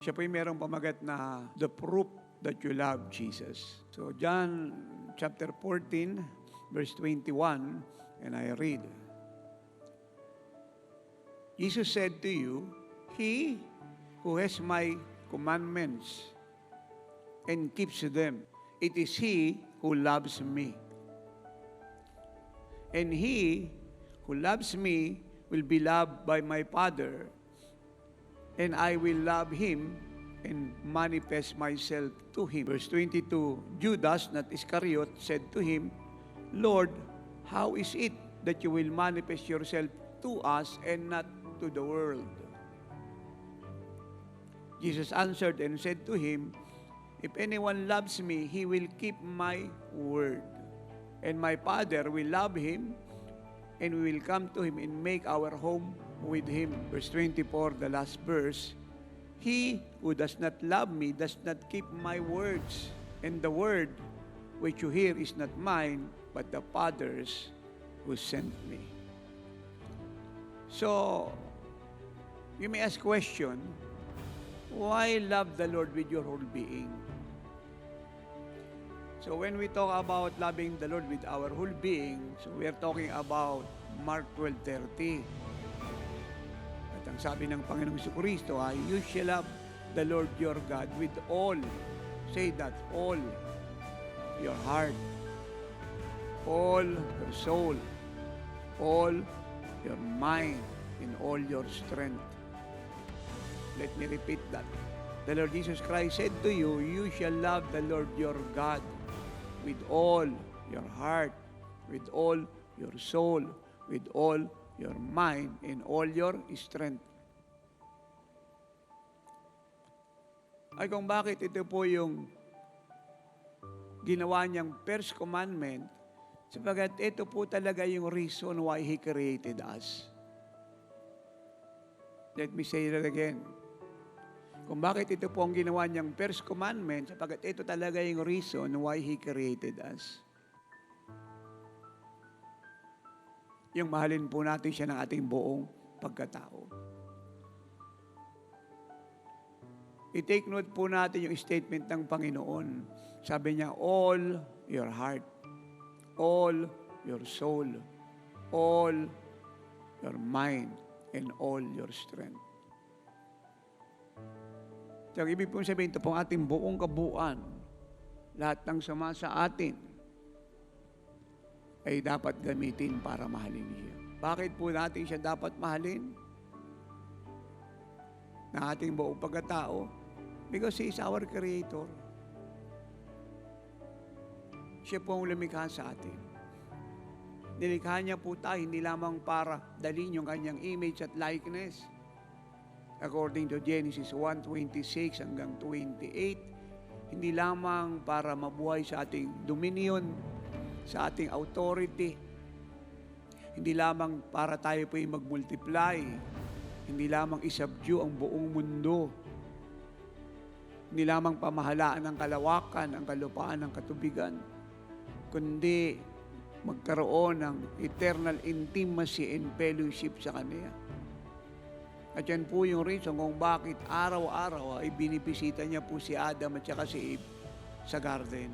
Siya po yung merong pamagat na the proof that you love Jesus. So John chapter 14, verse 21, and I read, Jesus said to you, He who has my commandments and keeps them, it is he who loves me. And he who loves me will be loved by my Father, and I will love him and manifest myself to him. Verse 22, Judas, not Iscariot, said to him, Lord, how is it that you will manifest yourself to us and not to the world? Jesus answered and said to him, if anyone loves me, he will keep my word. And my Father will love him, and we will come to him and make our home with him. Verse 24, the last verse, he who does not love me does not keep my words, and the word which you hear is not mine, but the Father's who sent me. So, you may ask question, why love the Lord with your whole being? So when we talk about loving the Lord with our whole being, so we are talking about Mark 12:30. At ang sabi ng Panginoong Jesucristo ay, you shall love the Lord your God with all, say that, all your heart, all your soul, all your mind, and all your strength. Let me repeat that. The Lord Jesus Christ said to you, you shall love the Lord your God with all your heart, with all your soul, with all your mind, and all your strength. Ay kung bakit ito po yung ginawa niyang first commandment, sapagat ito po talaga yung reason why He created us. Let me say that again. Kung bakit ito po ang ginawa niyang first commandment, sapagat ito talaga yung reason why He created us. Yung mahalin po natin siya ng ating buong pagkatao. I-take note po natin yung statement ng Panginoon. Sabi niya, all your heart, all your soul, all your mind, and all your strength. So, ibig pong sabihin, ito pong ating buong kabuuan, lahat ng sama sa atin, ay dapat gamitin para mahalin siya. Bakit po natin siya dapat mahalin? Na ating buong pagkatao? Because He is our Creator. Siya po ang lumikha sa atin. Nilikha niya po tayo, hindi lamang para dalhin yung kanyang image at likeness. According to Genesis 1:26 hanggang 28, hindi lamang para mabuhay sa ating dominion, sa ating authority, hindi lamang para tayo po'y mag-multiply, hindi lamang isubdue ang buong mundo, hindi lamang pamahalaan ng kalawakan, ang kalupaan, ng katubigan, kundi magkaroon ng eternal intimacy and fellowship sa Kanya. At yan po yung reason kung bakit araw-araw ay binibisita niya po si Adam at saka si Eve sa garden.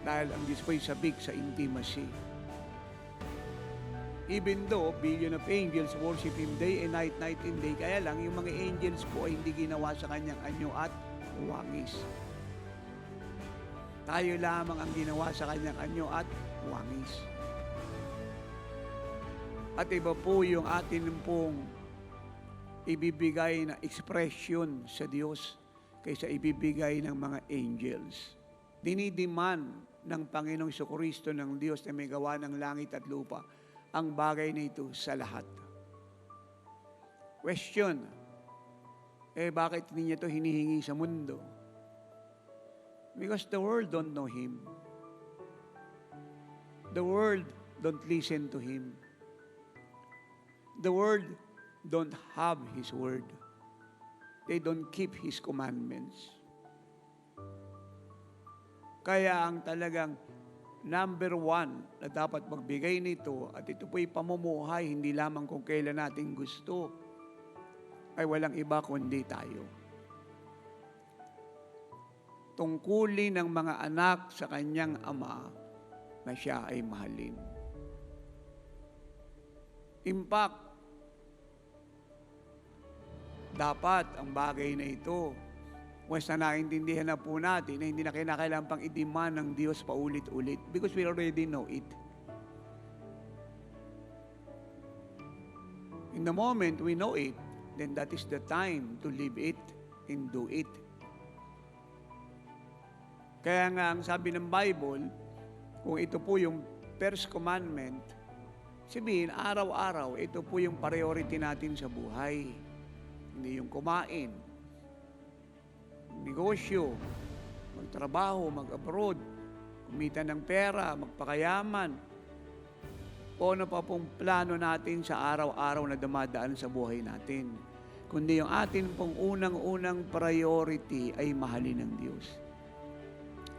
Dahil ang Diyos po ay sabik sa intimacy. Even though billion of angels worship Him day and night, night and day, kaya lang yung mga angels po ay hindi ginawa sa Kanyang anyo at wangis. Tayo lamang ang ginawa sa Kanyang anyo at wangis. At iba po yung atin pong ibibigay na expression sa Diyos kaysa ibibigay ng mga angels. Dinidiman ng Panginoong Jesucristo ng Diyos na may gawa ng langit at lupa ang bagay na ito sa lahat. Question, bakit hindi niya ito hinihingi sa mundo? Because the world don't know Him. The world don't listen to Him. The world don't have His word. They don't keep His commandments. Kaya ang talagang number one na dapat magbigay nito, at ito po'y pamumuhay, hindi lamang kung kailan natin gusto, ay walang iba kundi tayo. Tungkulin ng mga anak sa kanyang ama na siya ay mahalin. In fact, dapat ang bagay na ito, once na naintindihan na po natin na hindi na kinakailangan pang i-demand ng Diyos paulit-ulit because we already know it. In the moment we know it, then that is the time to live it and do it. Kaya nga, ang sabi ng Bible, kung ito po yung first commandment, sabihin, araw-araw, ito po yung priority natin sa buhay. Hindi yung kumain, negosyo, magtrabaho, mag-abroad, kumita ng pera, magpakayaman, o ano pa pong plano natin sa araw-araw na dumadaan sa buhay natin. Kundi yung atin pong unang-unang priority ay mahalin ng Diyos.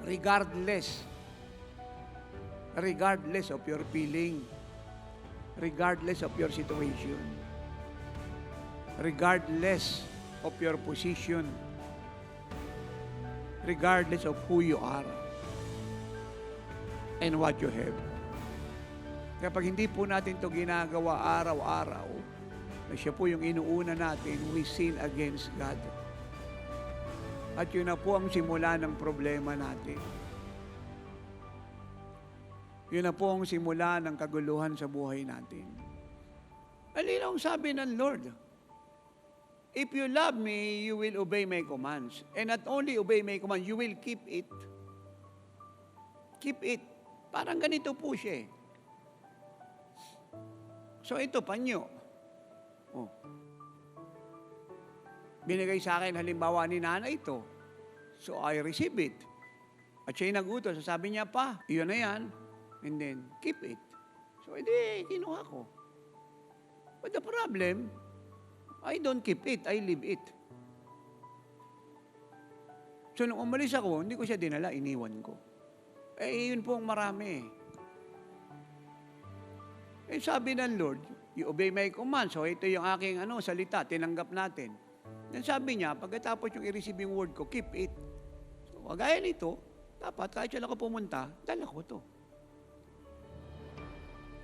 Regardless of your feeling, regardless of your situation, regardless of your position, regardless of who you are and what you have. Kapag hindi po natin ito ginagawa araw-araw, na siya po yung inuuna natin, we sin against God. At yun na po ang simula ng problema natin. Yun na po ang simula ng kaguluhan sa buhay natin. Alinaw ang sabi ng Lord, if you love me, you will obey my commands. And not only obey my commands, you will keep it. Keep it. Parang ganito po siya. So ito, panyo. Oh. Binigay sa akin halimbawa ni nanay ito. So I receive it. At siya'y nag-utos. Sabi niya pa, iyon na yan. And then, keep it. So edi, kinuha ko. But the problem, I don't keep it, I leave it. So nung umalis ako, hindi ko siya dinala, iniwan ko. Yun po ang marami. Sabi ng Lord, you obey my command. So ito yung aking salita, tinanggap natin. Then sabi niya, pagkatapos yung i-receive yung word ko, keep it. So kagaya nito, dapat kahit saan ako pumunta, dala ko to.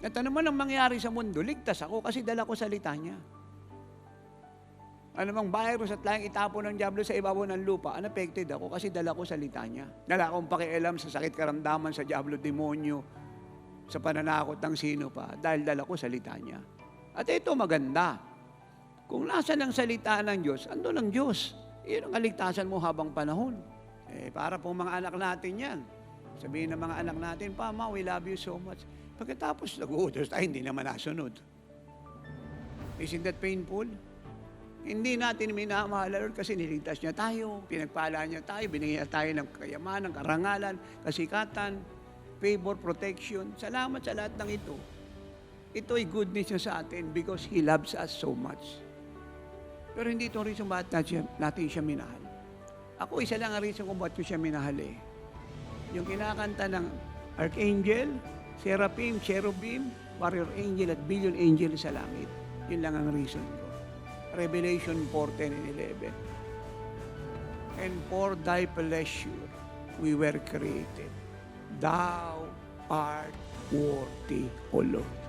At ano man ang mangyari sa mundo, ligtas ako kasi dala ko salita niya. Ano mang virus at lang itapon ng diablo sa ibabaw ng lupa, unaffected ako kasi dala ko salita niya. Dala akong pakialam sa sakit karamdaman, sa diablo, demonyo, sa pananakot ng sino pa, dahil dala ko salita niya. At ito maganda. Kung nasa ng salita ng Diyos, andun ang Diyos. Iyon ang kaligtasan mo habang panahon. Para pong mga anak natin yan. Sabihin ng mga anak natin, Pa, Ma, we love you so much. Pagkatapos nag-uutos tayo, hindi naman nasunod. Isn't that painful? Hindi natin minamahal Lord kasi niligtas niya tayo, pinagpala niya tayo, binigyan niya tayo ng kayamanan, karangalan, kasikatan, favor, protection. Salamat sa lahat ng ito. Ito ay goodness niya sa atin because He loves us so much. Pero hindi ito ang reason bakit natin siya minahal. Ako, isa lang ang reason kung bakit ko siya minahal eh. Yung kinakanta ng Archangel, Seraphim, Cherubim, Warrior Angel at Billion Angel sa langit. Yun lang ang reason ko. Revelation 4:10 and 11. And for thy pleasure we were created. Thou art worthy, O Lord.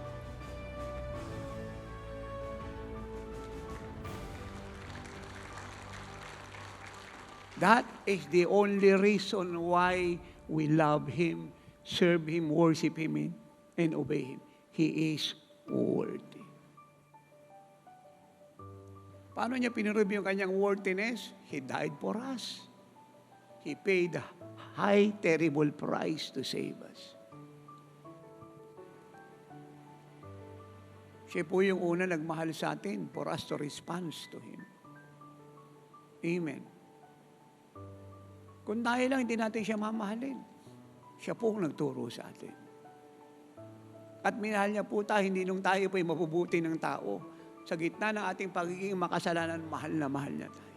That is the only reason why we love Him, serve Him, worship Him, and obey Him. He is worthy. Paano niya pinireview yung kanyang worthiness? He died for us. He paid a high, terrible price to save us. Siya po yung una nagmahal sa atin for us to respond to Him. Amen. Kung tayo lang, hindi natin siya mamahalin. Siya po ang nagturo sa atin. At minahal niya po tayo, hindi nung tayo po'y mabubuti ng tao. Sa gitna ng ating pagiging makasalanan, mahal na mahal niya tayo.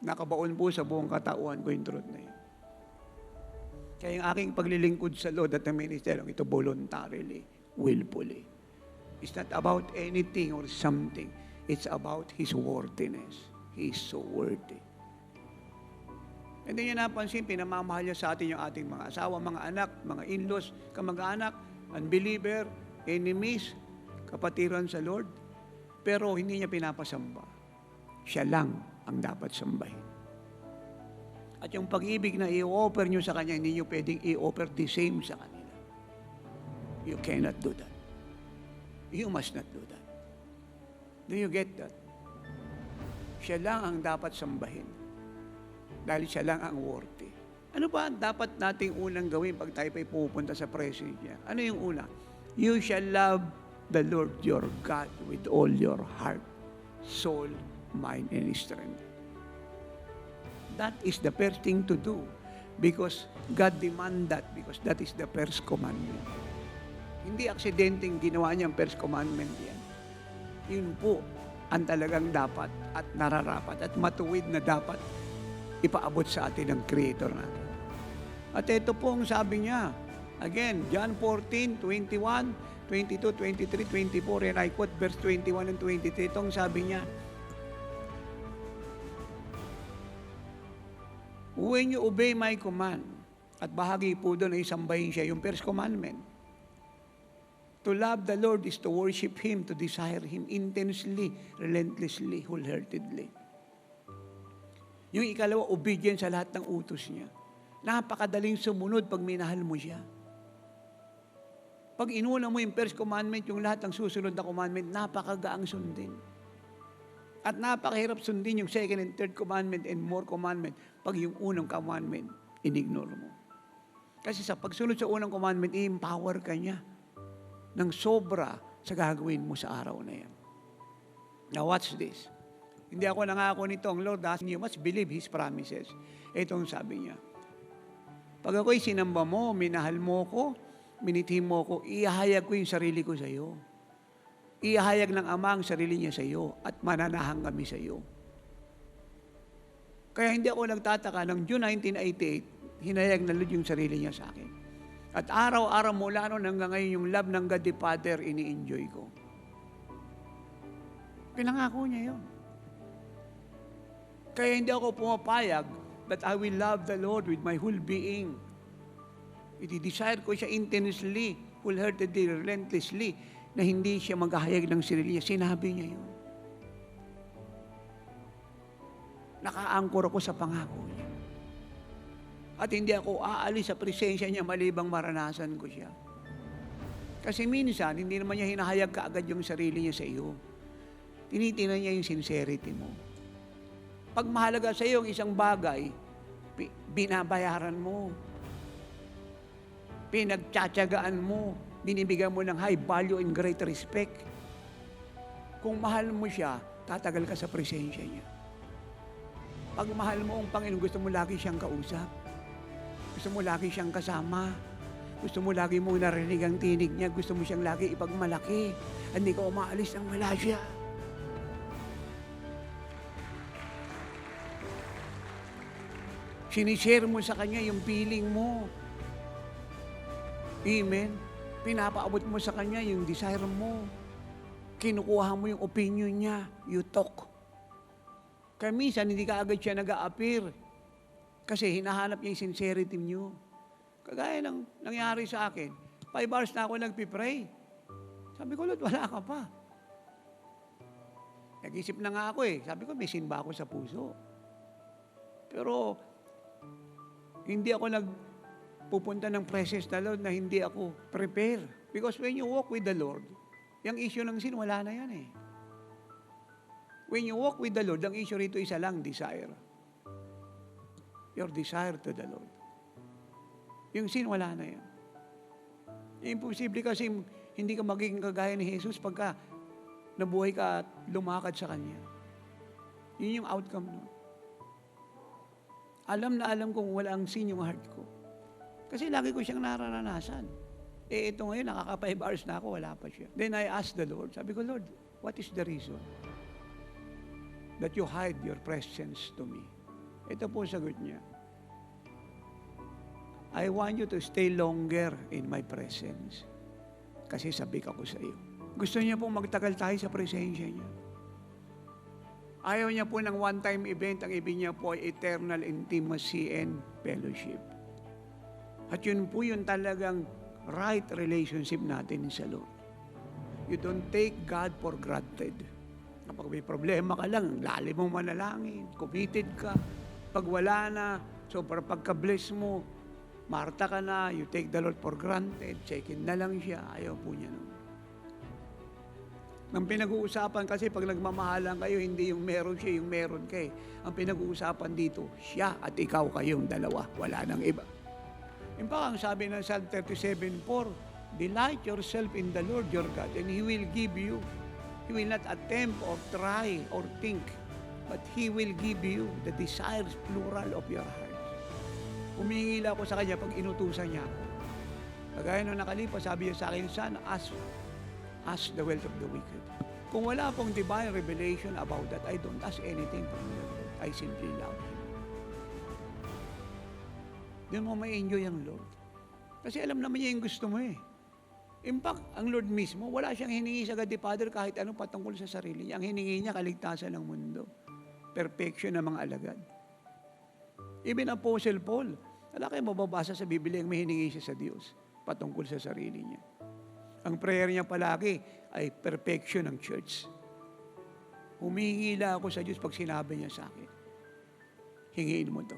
Nakabaon po sa buong katauhan ko yung truth na yun. Kaya yung aking paglilingkod sa Lord at ang ministeryo, ito voluntarily, willfully. It's not about anything or something. It's about His worthiness. He is so worthy. Hindi niya napansin, pinamamahal niya sa atin yung ating mga asawa, mga anak, mga in-laws, kamag-anak, unbeliever, enemies, kapatiran sa Lord. Pero hindi niya pinapasamba. Siya lang ang dapat sambahin. At yung pag-ibig na i-offer niyo sa Kanya, hindi niyo pwedeng i-offer the same sa kanila. You cannot do that. You must not do that. Do you get that? Siya lang ang dapat sambahin. Dahil siya lang ang worthy. Ano ba ang dapat nating unang gawin pag tayo pa'y pupunta sa presence niya? Ano yung una? You shall love the Lord your God with all your heart, soul, mind, and strength. That is the first thing to do because God demand that because that is the first commandment. Hindi aksidenteng ginawa niya ang first commandment yan. Yun po ang talagang dapat at nararapat at matuwid na dapat ipaabot sa atin ng Creator natin. At ito po ang sabi niya. Again, John 14, 21, 22, 23, 24, and I quote verse 21 and 23. Itong sabi niya, when you obey my command, at bahagi po doon ay sambahin siya, yung first commandment. To love the Lord is to worship Him, to desire Him intensely, relentlessly, wholeheartedly. Yung ikalawa, obedient sa lahat ng utos niya. Napakadaling sumunod pag minahal mo siya. Pag inuna mo yung first commandment, yung lahat ng susunod na commandment, napakagaang sundin. At napakahirap sundin yung second and third commandment and more commandment pag yung unang commandment, inignore mo. Kasi sa pagsunod sa unang commandment, i-empower ka niya ng sobra sa gagawin mo sa araw na yan. Now watch this. Hindi ako nangako nito, ang Lord, you must believe His promises. Itong sabi niya, pag ako'y sinamba mo, minahal mo ko, miniti mo ko, ihahayag ko yung sarili ko sa iyo. Ihahayag ng Ama ang sarili niya sa iyo at mananahan kami sa iyo. Kaya hindi ako nagtataka, ng June 1988, hinayag na Lord yung sarili niya sa akin. At araw-araw mula noon hanggang ngayon, yung love ng God the Father, ini-enjoy ko. Pinangako niya yun. Kaya hindi ako pumapayag that I will love the Lord with my whole being. I-desire ko siya intensely, wholeheartedly, relentlessly, na hindi siya maghahayag ng sarili niya. Sinabi niya yun. Nakaangkor ako sa pangako niya. At hindi ako aalis sa presensya niya malibang maranasan ko siya. Kasi minsan, hindi naman niya hinahayag kaagad yung sarili niya sa iyo. Tinitingnan niya yung sincerity mo. Pag mahalaga sa iyo ang isang bagay, binabayaran mo. Pinagtsatsagaan mo. Binibigyan mo ng high value and great respect. Kung mahal mo siya, tatagal ka sa presensya niya. Pag mahal mo ang Panginoon, gusto mo lagi siyang kausap. Gusto mo lagi siyang kasama. Gusto mo lagi mong narinig ang tinig niya. Gusto mo siyang lagi ipagmalaki. Hindi ka umaalis nang wala siya. Sinishare mo sa Kanya yung feeling mo. Amen? Pinapaabot mo sa Kanya yung desire mo. Kinukuha mo yung opinion niya. You talk. Kaya minsan, hindi ka agad siya nag-a-appear. Kasi hinahanap niya yung sincerity niyo. Kagaya ng nangyari sa akin. 5 hours na ako nagpipray. Sabi ko, Lord, wala ka pa. Nag-isip na nga ako eh. Sabi ko, may sin ba ako sa puso? Pero, hindi ako nagpupunta ng presence na Lord na hindi ako prepare. Because when you walk with the Lord, yung issue ng sin, wala na yan eh. When you walk with the Lord, ang issue rito isa lang, desire. Your desire to the Lord. Yung sin, wala na yan. Imposible kasi hindi ka magiging kagaya ni Jesus pagka nabuhay ka at lumakad sa Kanya. Yun yung outcome nun. Alam na alam kong wala ang sin yung heart ko. Kasi lagi ko siyang nararanasan. Ito ngayon, nakaka 5 hours na ako, wala pa siya. Then I asked the Lord, sabi ko, Lord, what is the reason that you hide your presence to me? Ito po sagot niya. I want you to stay longer in my presence. Kasi sabik ako sa iyo. Gusto niya pong magtagal tayo sa presensya niya. Ayaw niya po ng one-time event. Ang ibig niya po ay eternal intimacy and fellowship. At yun po yung talagang right relationship natin sa Lord. You don't take God for granted. Kapag may problema ka lang, lalim mong manalangin, committed ka. Pag wala na, sobrang pagka-bless mo, Marta ka na, you take the Lord for granted, check-in na lang siya, ayaw po niya nun. Ang pinag-uusapan kasi pag nagmamahalan kayo, hindi yung meron siya, yung meron ka eh. Ang pinag-uusapan dito, siya at ikaw kayong dalawa, wala nang iba. Yung pa ang sabi ng Psalm 37:4, delight yourself in the Lord your God and He will give you. He will not attempt or try or think, but He will give you the desires plural of your heart. Humingi ako sa Kanya pag inutusan niya ako. Kagaya nung nakalipas, sabi niya sa akin, son, ask the wealth of the wicked. Kung wala pong divine revelation about that, I don't ask anything from the Lord. I simply love Him. Doon mo ma-enjoy ang Lord. Kasi alam naman niya yung gusto mo eh. In fact, ang Lord mismo, wala siyang hiningi sa God the Father kahit ano patungkol sa sarili niya. Ang hiningi niya, kaligtasan ng mundo. Perfection ng mga alagad. Even Apostle Paul, wala kayong mababasa sa Biblia ang may hiningi siya sa Diyos patungkol sa sarili niya. Ang prayer niya palagi ay perfection ng church. Humihingi lang ako sa Diyos pag sinabi niya sa akin. Hingiin mo to.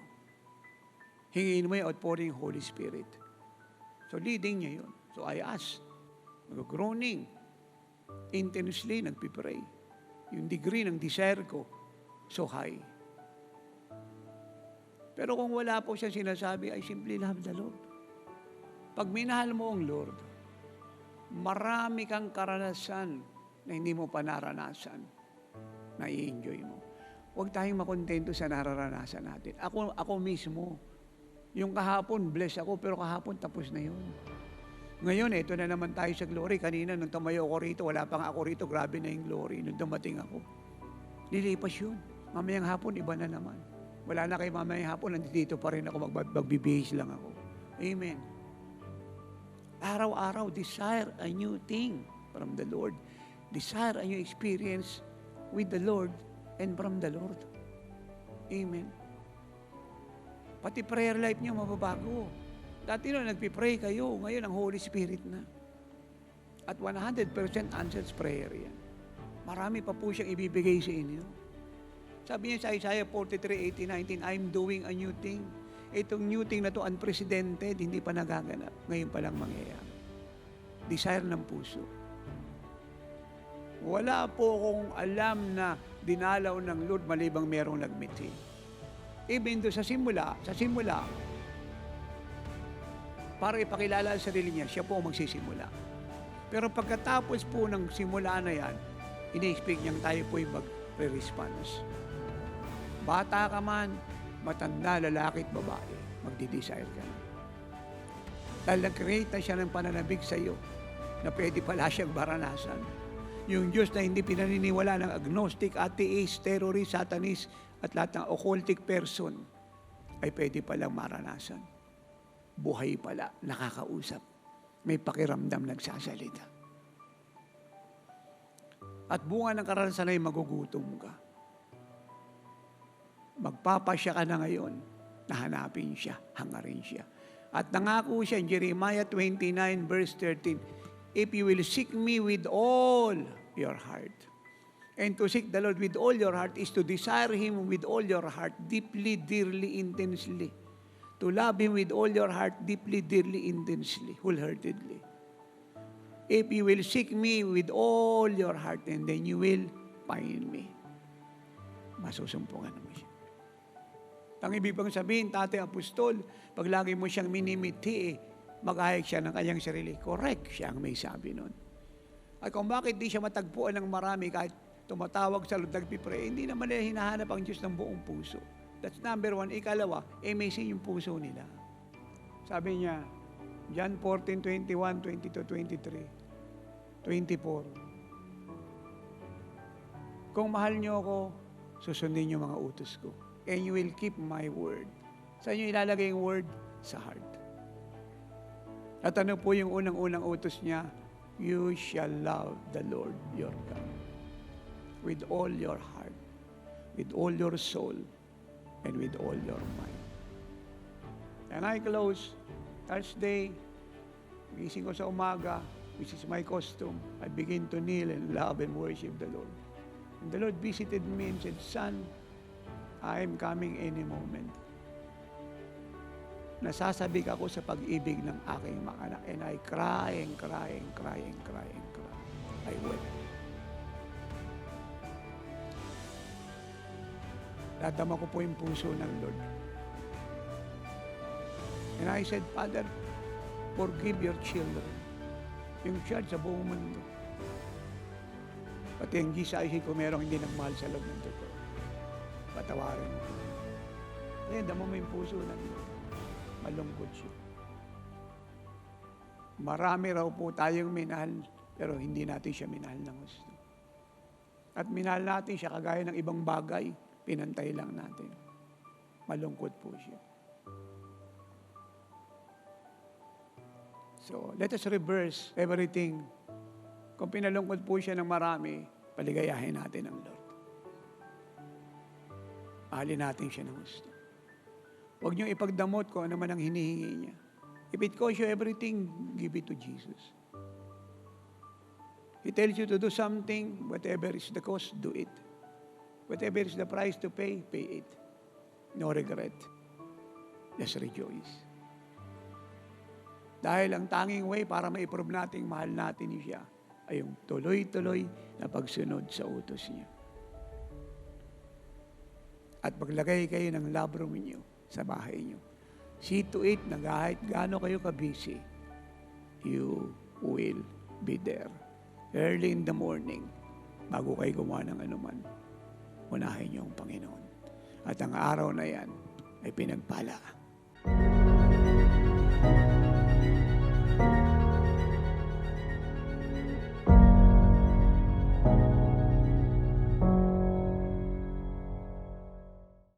Hingiin mo yung outpouring Holy Spirit. So leading niya yun. So I ask. Nag-groaning. Intensely, nagpipray. Yung degree ng desire ko, so high. Pero kung wala po siyang sinasabi, I simply love the Lord. Pag minahal mo ang Lord, marami kang karanasan na hindi mo pa naranasan, na i-enjoy mo. Huwag tayong makontento sa nararanasan natin. Ako mismo, yung kahapon, bless ako, pero kahapon tapos na yun. Ngayon, ito na naman tayo sa glory. Kanina, nung tumayo ako rito, wala pang ako rito, grabe na yung glory. Nung dumating ako, lilipas yun. Mamayang hapon, iba na naman. Wala na kay mamayang hapon, nandito pa rin ako, magbibihis lang ako. Amen. Araw-araw, desire a new thing from the Lord. Desire a new experience with the Lord and from the Lord. Amen. Pati prayer life niyo mababago. Dati nung nagpipray kayo, ngayon ang Holy Spirit na. At 100% answers prayer yan. Marami pa po siyang ibibigay sa inyo. Sabi niya sa Isaiah 43:18-19, I'm doing a new thing. Itong new thing na to unprecedented, hindi pa nagaganap. Ngayon pa lang mangyayari. Desire ng puso. Wala po akong alam na dinalaw ng Lord malibang merong nag-meeting. Even doon sa simula, para ipakilala sa sarili niya, siya po ang magsisimula. Pero pagkatapos po ng simula na yan, ini-expect niyang tayo po yung mag-response. Bata ka man, matanda, lalaki at babae, magdi-desire ka na. Dahil nag-create na siya ng pananabik sa iyo na pwede pala siyang maranasan. Yung Diyos na hindi pinaniniwala ng agnostic, atheist, terrorist, satanist, at lahat ng occultic person ay pwede palang maranasan. Buhay pala, nakakausap. May pakiramdam nagsasalita. At bunga ng karanasan ay magugutom ka. Magpapasya ka na ngayon, nahanapin siya, hangarin siya. At nangako siya in Jeremiah 29:13, if you will seek me with all your heart. And to seek the Lord with all your heart is to desire Him with all your heart, deeply, dearly, intensely. To love Him with all your heart, deeply, dearly, intensely, wholeheartedly. If you will seek me with all your heart, and then you will find me. Masusumpungan mo siya. Ang ibig pang sabihin, Tatay Apostol, pag lagi mo siyang minimiti, mag-ahik siya ng kanyang sarili. Correct, siya ang may sabi nun. At kung bakit di siya matagpuan ng marami kahit tumatawag sa Lord, nagpipray, hindi naman nila hinahanap ang Diyos ng buong puso. That's number one. Ikalawa, amazing yung puso nila. Sabi niya, John 14:21, 22, 23, 24. Kung mahal niyo ako, susundin niyo mga utos ko. And you will keep my word. Saan niyo ilalagay yung word? Sa heart. At ano po yung unang-unang utos niya? you shall love the Lord your God with all your heart, with all your soul, and with all your mind. And I close, Thursday, gising ko sa umaga, which is my custom, I begin to kneel and love and worship the Lord. And the Lord visited me and said, "Son, I am coming any moment. Nasasabik ako sa pag-ibig ng aking mga anak." And I cry and cry and cry and cry and cry. I wept. Dadama ko po yung puso ng Lord. And I said, "Father, forgive your children." Yung child sa buong mundo. Pati ang gisay ko merong hindi nagmahal sa loob ng totoo. Patawarin mo. Ngayon, dama mo yung puso ng Lord. Malungkot siya. Marami raw po tayong minahal, pero hindi natin siya minahal ng gusto. At minahal natin siya kagaya ng ibang bagay, pinantay lang natin. Malungkot po siya. So, let us reverse everything. Kung pinalungkot po siya ng marami, paligayahin natin ang Lord. Mahalin natin siya ng gusto. Huwag niyong ipagdamot kung ano man ang hinihingi niya. If it costs you everything, give it to Jesus. He tells you to do something, whatever is the cost, do it. Whatever is the price to pay, pay it. No regret. Just rejoice. Dahil ang tanging way para ma-prove nating mahal natin siya ay yung tuloy-tuloy na pagsunod sa utos niya. At paglagay kayo ng love room niyo sa bahay niyo. See to it na kahit gaano kayo ka-busy, you will be there. Early in the morning, bago kayo gumawa ng anuman, unahin niyo ang Panginoon. At ang araw na yan ay pinagpala